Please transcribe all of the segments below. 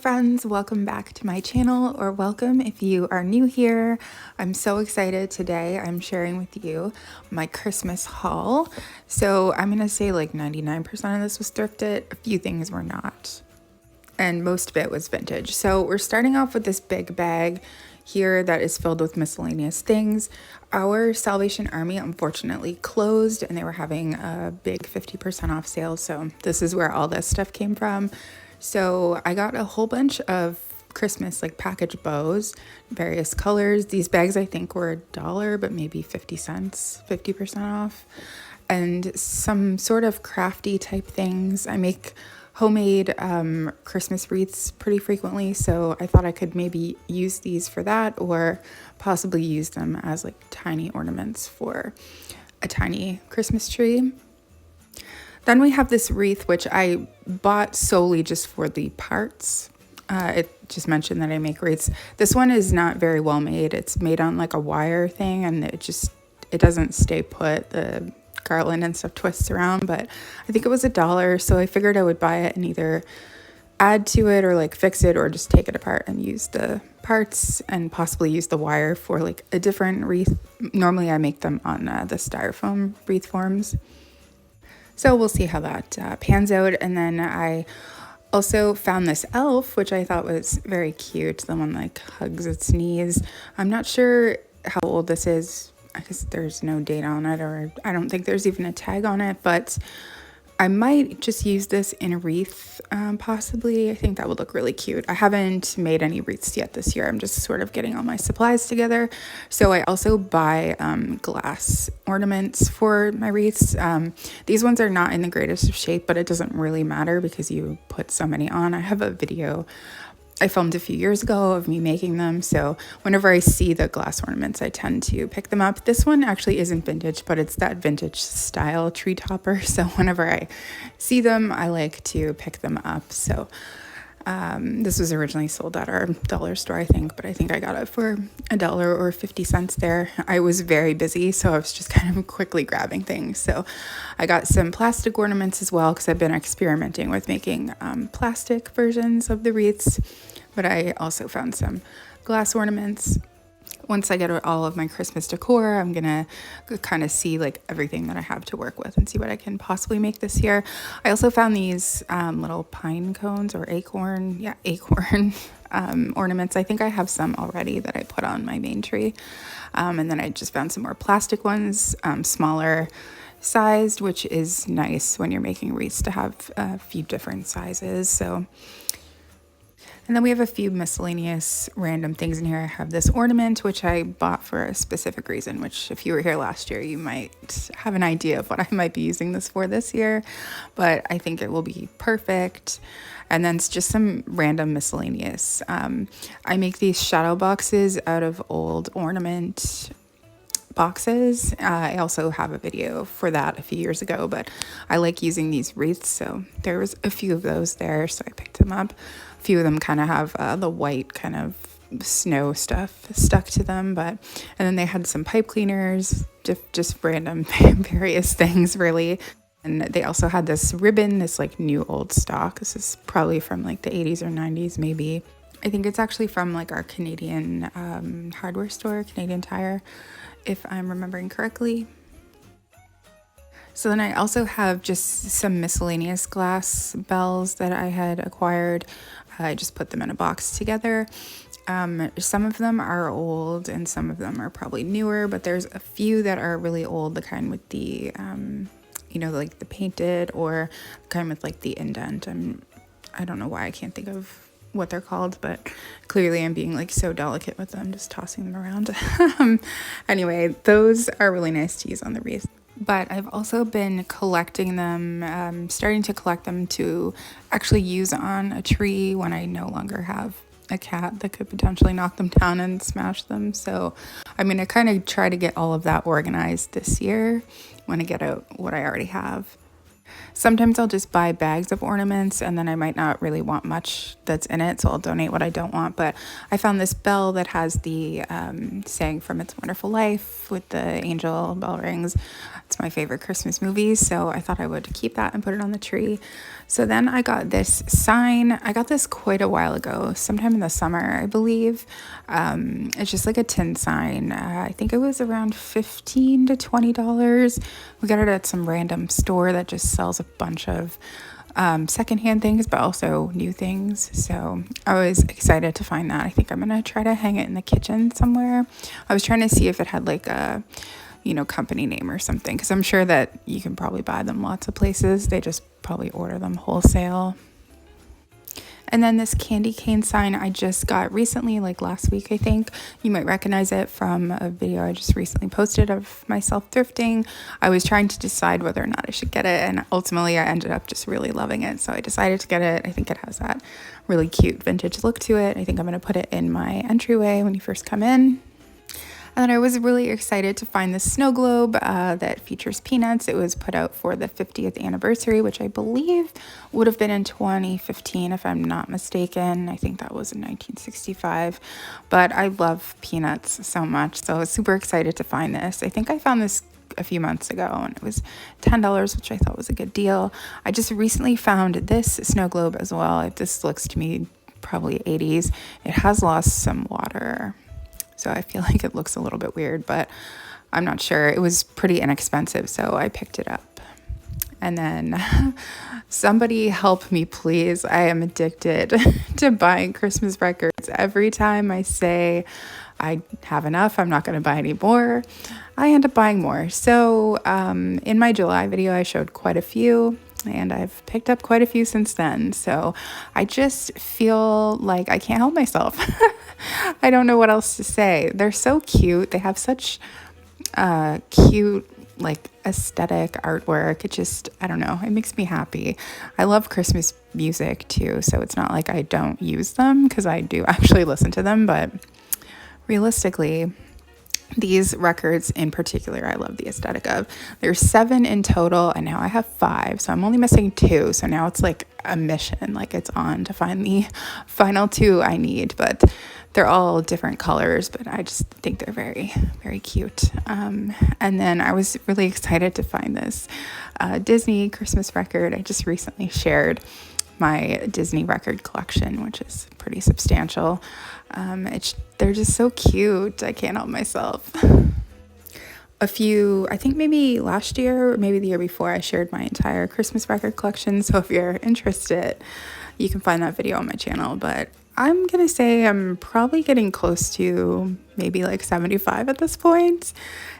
friends, welcome back to my channel, or welcome if you are new here. I'm so excited today. I'm sharing with you my Christmas haul. So I'm gonna say like 99% of this was thrifted, a few things were not, and most of it was vintage. So we're starting off with this big bag here that is filled with miscellaneous things. Our Salvation Army unfortunately closed and they were having a big 50% off sale, so this is where all this stuff came from. So I got a whole bunch of Christmas like package bows, various colors. These bags I think were $1, but maybe 50 cents, 50% off. And some sort of crafty type things. I make homemade Christmas wreaths pretty frequently, so I thought I could maybe use these for that, or possibly use them as like tiny ornaments for a tiny Christmas tree. Then we have this wreath, which I bought solely just for the parts. It just mentioned that I make wreaths. This one is not very well made. It's made on like a wire thing, and it doesn't stay put. The garland and stuff twists around, but I think it was $1, so I figured I would buy it and either add to it or like fix it, or just take it apart and use the parts and possibly use the wire for like a different wreath. Normally I make them on the styrofoam wreath forms. So we'll see how that pans out. And then I also found this elf, which I thought was very cute. The one like hugs its knees. I'm not sure how old this is. I guess there's no date on it, or I don't think there's even a tag on it, but I might just use this in a wreath, possibly. I think that would look really cute. I haven't made any wreaths yet this year. I'm just sort of getting all my supplies together. So I also buy glass ornaments for my wreaths. These ones are not in the greatest of shape, but it doesn't really matter because you put so many on. I have a video I filmed a few years ago of me making them, so whenever I see the glass ornaments, I tend to pick them up. This one actually isn't vintage, but it's that vintage style tree topper, so whenever I see them, I like to pick them up. So this was originally sold at our dollar store, I think, but I think I got it for $1 or 50 cents there. I was very busy, so I was just kind of quickly grabbing things. So I got some plastic ornaments as well, because I've been experimenting with making plastic versions of the wreaths, but I also found some glass ornaments. Once I get all of my Christmas decor, I'm gonna kind of see like everything that I have to work with and see what I can possibly make this year. I also found these little pine cones or acorn ornaments. I think I have some already that I put on my main tree. And then I just found some more plastic ones, smaller sized, which is nice when you're making wreaths to have a few different sizes. So. And then we have a few miscellaneous random things in here. I have this ornament, which I bought for a specific reason, which if you were here last year, you might have an idea of what I might be using this for this year, but I think it will be perfect. And then it's just some random miscellaneous. I make these shadow boxes out of old ornament boxes. I also have a video for that a few years ago, but I like using these wreaths, so there was a few of those there, so I picked them up. A few of them kind of have the white kind of snow stuff stuck to them, and then they had some pipe cleaners, just random various things really. And they also had this ribbon, this like new old stock. This is probably from like the 80s or 90s maybe. I think it's actually from like our Canadian hardware store, Canadian Tire, if I'm remembering correctly. So then I also have just some miscellaneous glass bells that I had acquired. I just put them in a box together. Some of them are old and some of them are probably newer, but there's a few that are really old, the kind with the, like the painted, or the kind with like the indent. I don't know why I can't think of what they're called, but clearly I'm being like so delicate with them, just tossing them around. Anyway, those are really nice to use on the wreath. But I've also been collecting them, starting to collect them to actually use on a tree when I no longer have a cat that could potentially knock them down and smash them. So I'm going to kind of try to get all of that organized this year when I get out what I already have. Sometimes I'll just buy bags of ornaments and then I might not really want much that's in it, so I'll donate what I don't want. But I found this bell that has the saying from It's a Wonderful Life with the angel bell rings. It's my favorite Christmas movie, so I thought I would keep that and put it on the tree. So then I got this sign. I got this quite a while ago, sometime in the summer, I believe. It's just like a tin sign. I think it was around $15 to $20. We got it at some random store that just sells a bunch of secondhand things, but also new things. So I was excited to find that. I think I'm gonna try to hang it in the kitchen somewhere. I was trying to see if it had like a company name or something, because I'm sure that you can probably buy them lots of places. They just probably order them wholesale. And then this candy cane sign I just got recently, like last week, I think. You might recognize it from a video I just recently posted of myself thrifting. I was trying to decide whether or not I should get it, and ultimately I ended up just really loving it. So I decided to get it. I think it has that really cute vintage look to it. I think I'm going to put it in my entryway when you first come in. And then I was really excited to find this snow globe that features peanuts. It was put out for the 50th anniversary, which I believe would have been in 2015, if I'm not mistaken. I think that was in 1965. But I love peanuts so much, so I was super excited to find this. I think I found this a few months ago and it was $10, which I thought was a good deal. I just recently found this snow globe as well. This looks to me probably 80s. It has lost some water, so I feel like it looks a little bit weird, but I'm not sure. It was pretty inexpensive, so I picked it up. And then somebody help me, please. I am addicted to buying Christmas records. Every time I say I have enough, I'm not going to buy any more, I end up buying more. So in my July video, I showed quite a few, and I've picked up quite a few since then. So I just feel like I can't help myself. I don't know what else to say. They're so cute. They have such cute, like, aesthetic artwork. It just, I don't know, it makes me happy. I love Christmas music too, so it's not like I don't use them, because I do actually listen to them, but realistically, these records in particular, I love the aesthetic of. There's 7 in total, and now I have 5, so I'm only missing 2. So now it's like a mission, like it's on to find the final 2 I need. But they're all different colors, but I just think they're very, very cute. And then I was really excited to find this Disney Christmas record. I just recently shared my Disney record collection, which is pretty substantial. They're just so cute. I can't help myself. I think maybe last year or maybe the year before, I shared my entire Christmas record collection. So if you're interested, you can find that video on my channel. But I'm going to say I'm probably getting close to maybe like 75 at this point.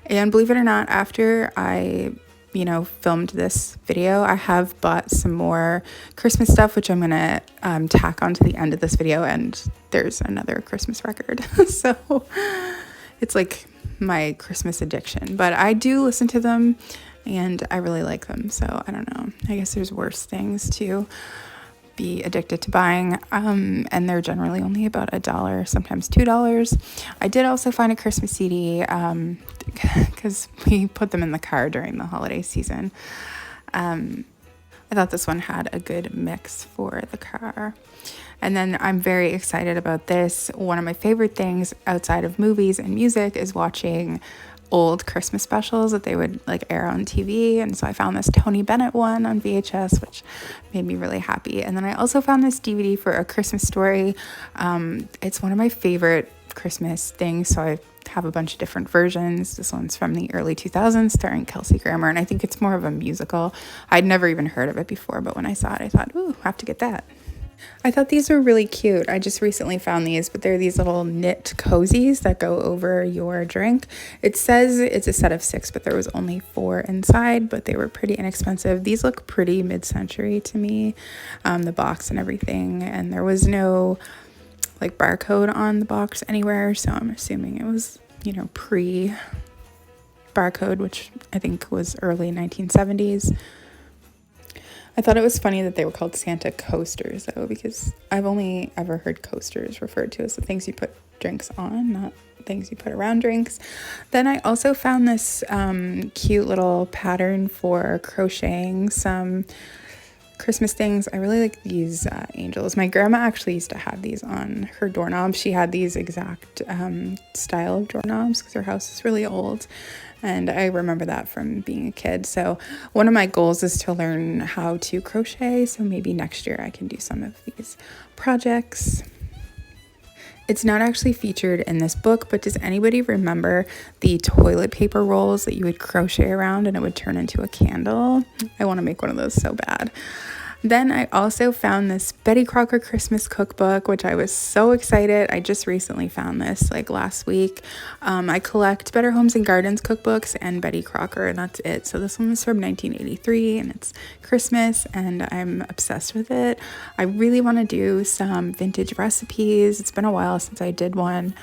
And believe it or not, after I filmed this video, I have bought some more Christmas stuff, which I'm gonna tack onto the end of this video, and there's another Christmas record. So it's like my Christmas addiction, but I do listen to them and I really like them. So I don't know, I guess there's worse things to be addicted to buying, and they're generally only about $1, sometimes $2. I did also find a Christmas CD because we put them in the car during the holiday season. I thought this one had a good mix for the car. And then I'm very excited about this. One of my favorite things outside of movies and music is watching old Christmas specials that they would like air on TV. And so I found this Tony Bennett one on VHS, which made me really happy. And then I also found this DVD for A Christmas Story. It's one of my favorite Christmas things, so I have a bunch of different versions. This one's from the early 2000s, starring Kelsey Grammer, and I think it's more of a musical. I'd never even heard of it before, but when I saw it, I thought, ooh, I have to get that. I thought these were really cute. I just recently found these, but they're these little knit cozies that go over your drink. It says it's a set of 6, but there was only 4 inside, but they were pretty inexpensive. These look pretty mid-century to me, the box and everything, and there was no like barcode on the box anywhere, so I'm assuming it was, pre-barcode, which I think was early 1970s. I thought it was funny that they were called Santa coasters, though, because I've only ever heard coasters referred to as the things you put drinks on, not things you put around drinks. Then I also found this cute little pattern for crocheting some Christmas things. I really like these angels. My grandma actually used to have these on her doorknobs. She had these exact style of doorknobs because her house is really old. And I remember that from being a kid. So one of my goals is to learn how to crochet. So maybe next year I can do some of these projects. It's not actually featured in this book, but does anybody remember the toilet paper rolls that you would crochet around and it would turn into a candle? I want to make one of those so bad. Then I also found this Betty Crocker Christmas cookbook, which I was so excited. I just recently found this like last week. I collect Better Homes and Gardens cookbooks and Betty Crocker, and that's it. So this one was from 1983 and it's Christmas and I'm obsessed with it. I really want to do some vintage recipes. It's been a while since I did one.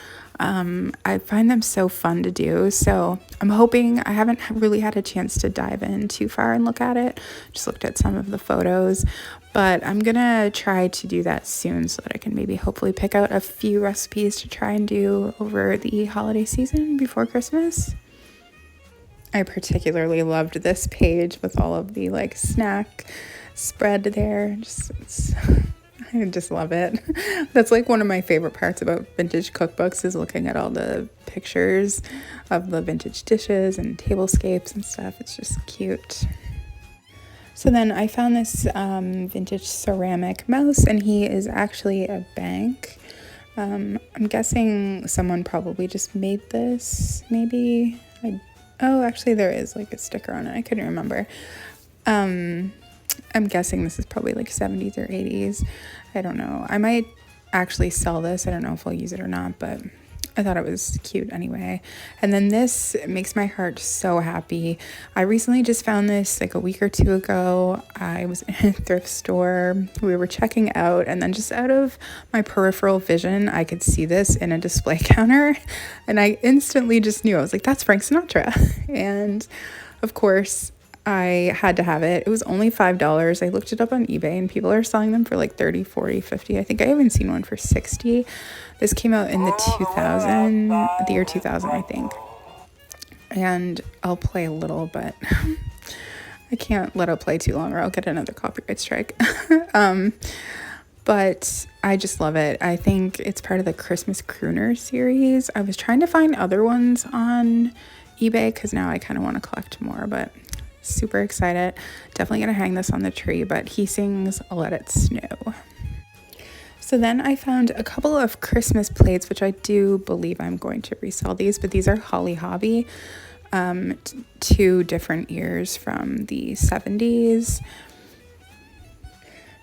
I find them so fun to do, so I'm hoping. I haven't really had a chance to dive in too far and look at it, just looked at some of the photos, but I'm gonna try to do that soon so that I can maybe hopefully pick out a few recipes to try and do over the holiday season before Christmas. I particularly loved this page with all of the like snack spread there. I just love it. That's like one of my favorite parts about vintage cookbooks is looking at all the pictures of the vintage dishes and tablescapes and stuff. It's just cute. So then I found this vintage ceramic mouse, and he is actually a bank. I'm guessing someone probably just made this, maybe. Oh, actually there is like a sticker on it. I couldn't remember. I'm guessing this is probably like 70s or 80s. I don't know. I might actually sell this. I don't know if I'll use it or not, but I thought it was cute anyway. And then this makes my heart so happy. I recently just found this like a week or two ago. I was in a thrift store. We were checking out, and then just out of my peripheral vision, I could see this in a display counter. And I instantly just knew. I was like, that's Frank Sinatra. And of course, I had to have it. It was only $5. I looked it up on eBay and people are selling them for like 30, 40, 50. I think I even seen one for 60. This came out in the year 2000, I think. And I'll play a little, but I can't let it play too long or I'll get another copyright strike. But I just love it. I think it's part of the Christmas Crooner series. I was trying to find other ones on eBay because now I kind of want to collect more, but super excited. Definitely gonna hang this on the tree, but he sings Let It Snow. So then I found a couple of Christmas plates, which I do believe I'm going to resell these, but these are Holly Hobby, 2 different years from the 70s.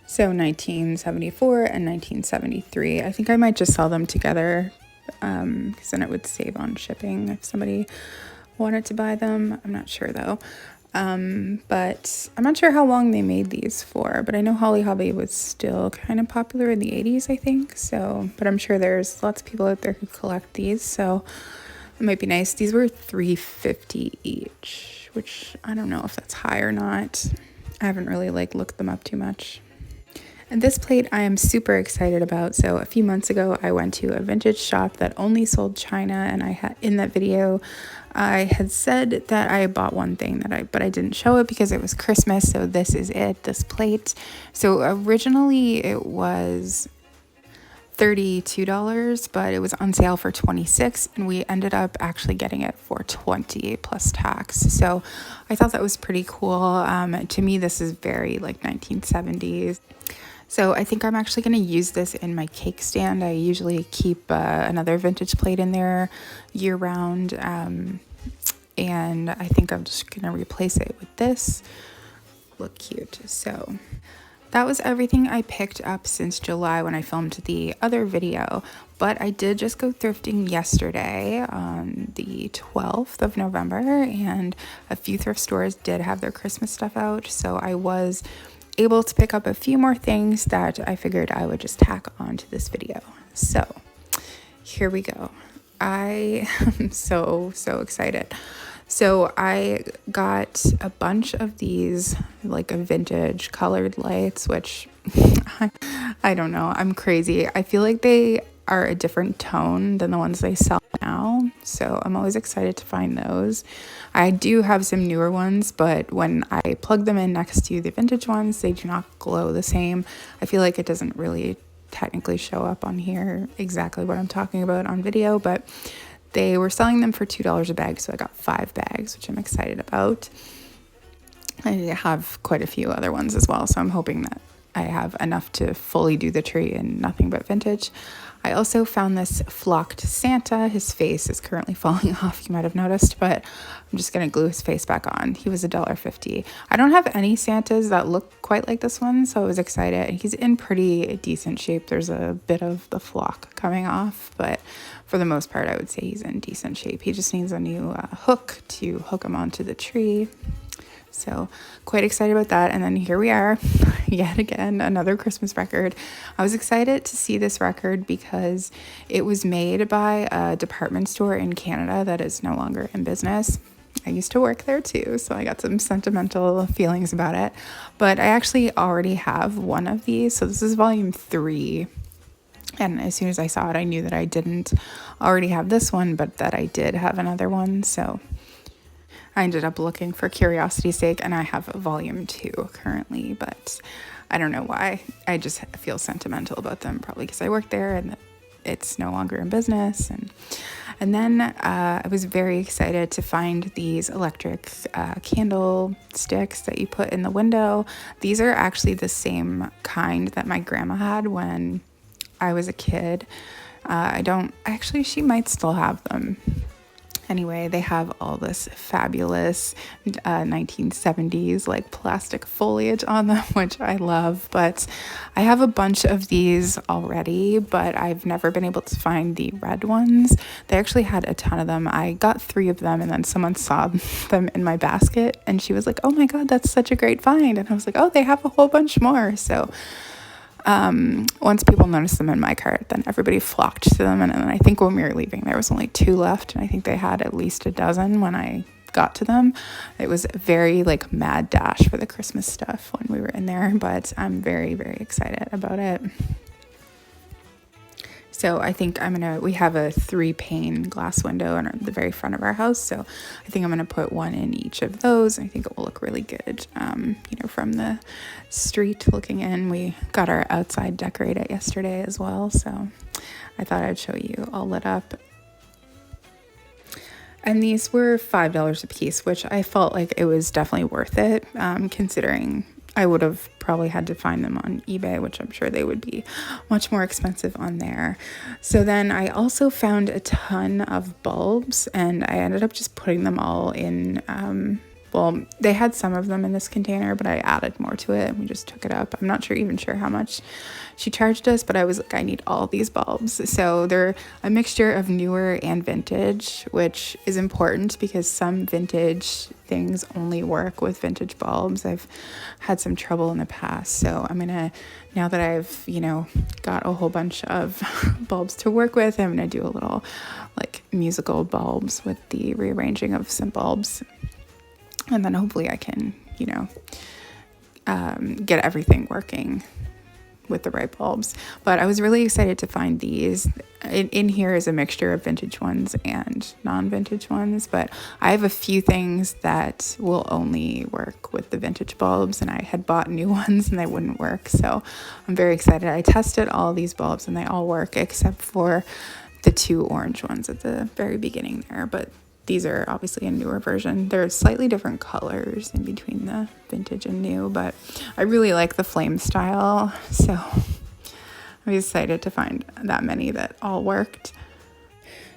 So 1974 and 1973. I think I might just sell them together because then it would save on shipping if somebody wanted to buy them. I'm not sure though. But I'm not sure how long they made these for, but I know Holly Hobby was still kind of popular in the 80s, I think. So, but I'm sure there's lots of people out there who collect these, so it might be nice. These were $3.50 each, which I don't know if that's high or not. I haven't really like looked them up too much. And this plate I am super excited about. So a few months ago, I went to a vintage shop that only sold china, and I had in that video, I had said that I bought one thing but I didn't show it because it was Christmas. So this is it, this plate. So originally it was $32, but it was on sale for $26, and we ended up actually getting it for $20 plus tax. So I thought that was pretty cool. To me, this is very like 1970s. So I think I'm actually going to use this in my cake stand. I usually keep another vintage plate in there year round. And I think I'm just going to replace it with this. Look cute. So that was everything I picked up since July when I filmed the other video. But I did just go thrifting yesterday on the 12th of November. And a few thrift stores did have their Christmas stuff out. So I was able to pick up a few more things that I figured I would just tack onto this video. So here we go. I am so excited. So I got a bunch of these like a vintage colored lights, which I don't know, I'm crazy. I feel like they are a different tone than the ones they sell now. too. So I'm always excited to find those. I do have some newer ones, but when I plug them in next to the vintage ones, they do not glow the same. I feel like it doesn't really technically show up on here exactly what I'm talking about on video, but they were selling them for $2 a bag, so I got 5 bags, which I'm excited about. I have quite a few other ones as well, so I'm hoping that I have enough to fully do the tree and nothing but vintage. I also found this flocked Santa. His face is currently falling off, you might have noticed, but I'm just going to glue his face back on. He was $1.50. I don't have any Santas that look quite like this one, so I was excited. He's in pretty decent shape. There's a bit of the flock coming off, but for the most part, I would say he's in decent shape. He just needs a new hook to hook him onto the tree. So quite excited about that. And then here we are, yet again, another Christmas record. I was excited to see this record because it was made by a department store in Canada that is no longer in business. I used to work there too, so I got some sentimental feelings about it. But I actually already have one of these. So this is volume 3. And as soon as I saw it, I knew that I didn't already have this one, but that I did have another one. So I ended up looking for curiosity's sake, and I have volume 2 currently, but I don't know why. I just feel sentimental about them, probably because I worked there and it's no longer in business. And then I was very excited to find these electric candle sticks that you put in the window. These are actually the same kind that my grandma had when I was a kid. She might still have them. Anyway, they have all this fabulous 1970s like plastic foliage on them, which I love. But I have a bunch of these already, but I've never been able to find the red ones. They actually had a ton of them. I got 3 of them, and then someone saw them in my basket, and she was like, "Oh my God, that's such a great find!" And I was like, "Oh, they have a whole bunch more." So once people noticed them in my cart, then everybody flocked to them. And then I think when we were leaving, there was only 2 left. And I think they had at least a dozen when I got to them. It was very like mad dash for the Christmas stuff when we were in there, but I'm very, very excited about it. So I think we have a 3-pane glass window in the very front of our house. So I think I'm going to put one in each of those. I think it will look really good, from the street looking in. We got our outside decorated yesterday as well. So I thought I'd show you all lit up. And these were $5 a piece, which I felt like it was definitely worth it, considering I would have probably had to find them on eBay, which I'm sure they would be much more expensive on there. So then I also found a ton of bulbs, and I ended up just putting them all in, they had some of them in this container, but I added more to it and we just took it up. I'm not even sure how much she charged us, but I was like, I need all these bulbs. So they're a mixture of newer and vintage, which is important because some vintage things only work with vintage bulbs. I've had some trouble in the past. So now that I've, got a whole bunch of bulbs to work with, I'm going to do a little like musical bulbs with the rearranging of some bulbs. And then hopefully I can, get everything working with the right bulbs. But I was really excited to find these. In here is a mixture of vintage ones and non-vintage ones, but I have a few things that will only work with the vintage bulbs, and I had bought new ones and they wouldn't work. So I'm very excited. I tested all these bulbs and they all work except for the 2 orange ones at the very beginning there, but these are obviously a newer version. They're slightly different colors in between the vintage and new, but I really like the flame style. So I'm excited to find that many that all worked.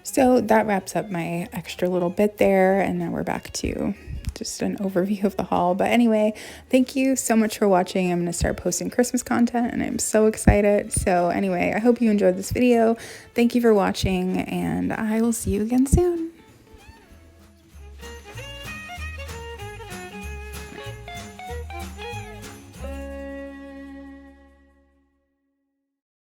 So that wraps up my extra little bit there. And now we're back to just an overview of the haul. But anyway, thank you so much for watching. I'm going to start posting Christmas content and I'm so excited. So anyway, I hope you enjoyed this video. Thank you for watching, and I will see you again soon.